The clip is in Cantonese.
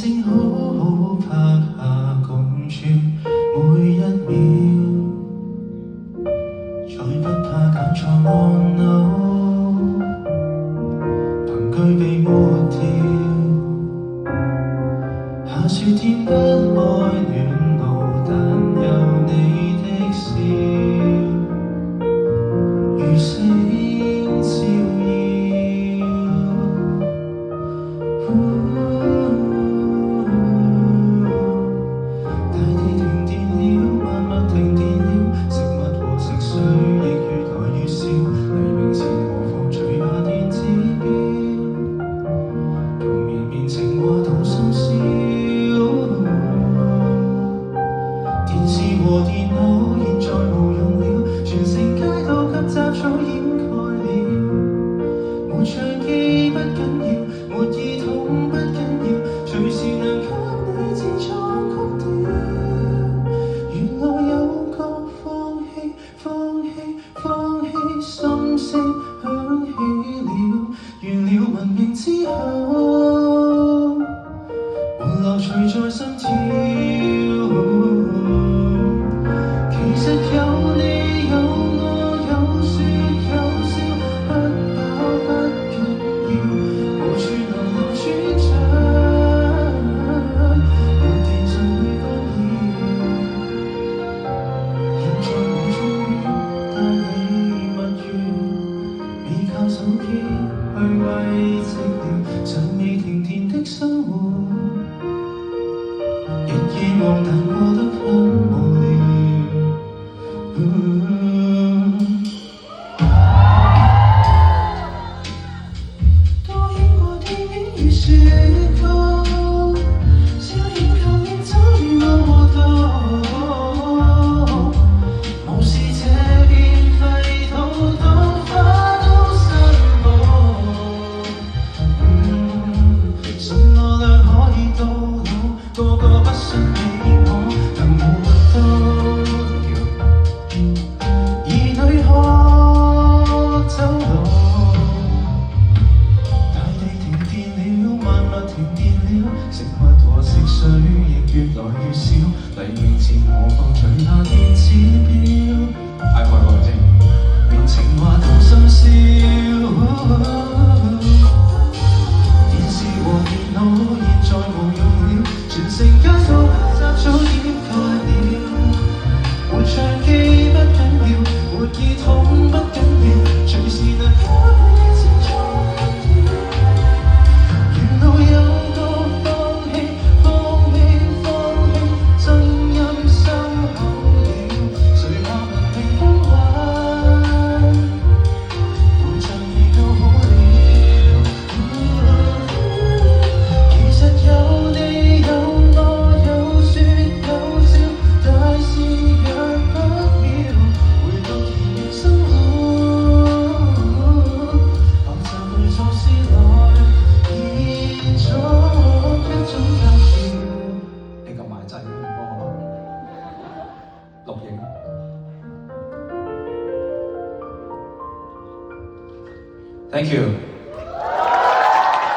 正好好拍下共處每一秒，再不怕揀錯按鈕，憑據被抹掉。下雪天不開暖爐，但有你的笑，如星照耀。大地停電了，萬物停電了，食物和食水亦越來越少。黎明前何妨除下電子錶，同綿綿情話同深宵。電視和電腦現在無用了，全城街道及雜草掩蓋了。沒唱機不緊要，沒耳筒不緊要，隨時能給你自創曲調。原來有個放棄，心聲響起了。完了文明之後，還留隨在心跳。其實有你有我有說有笑，不飽不緊要，無處流流轉場，沒電盡會干擾。現在無終於帶你蜜月，未靠手機去慰寂寥，尚未停電的生活，日夜望但過得很無聊。多演過電影與雪糕，小演求應早與我和道，無視這片廢土，當花都失落。什麼量可以到老，個個不信你我能活到。兒女可走路，大地停電了，萬物停電了，食物和食水亦越來越少。黎明前何妨除下電子錶，嗌開個啫，連情話同深宵。電視和電腦現在無用了，全城街道雜草掩蓋了。沒唱機不緊要，沒耳筒不緊要，隨時能給你自創曲調。沿路有個放棄，聲音收口了，誰話文明崩壞，陪着你夠好了。其實有你有我有說有笑，大事若不妙，回到田園生活，學習去錯思來延續一種格調。你撳埋掣都唔幫我錄影。Thank you。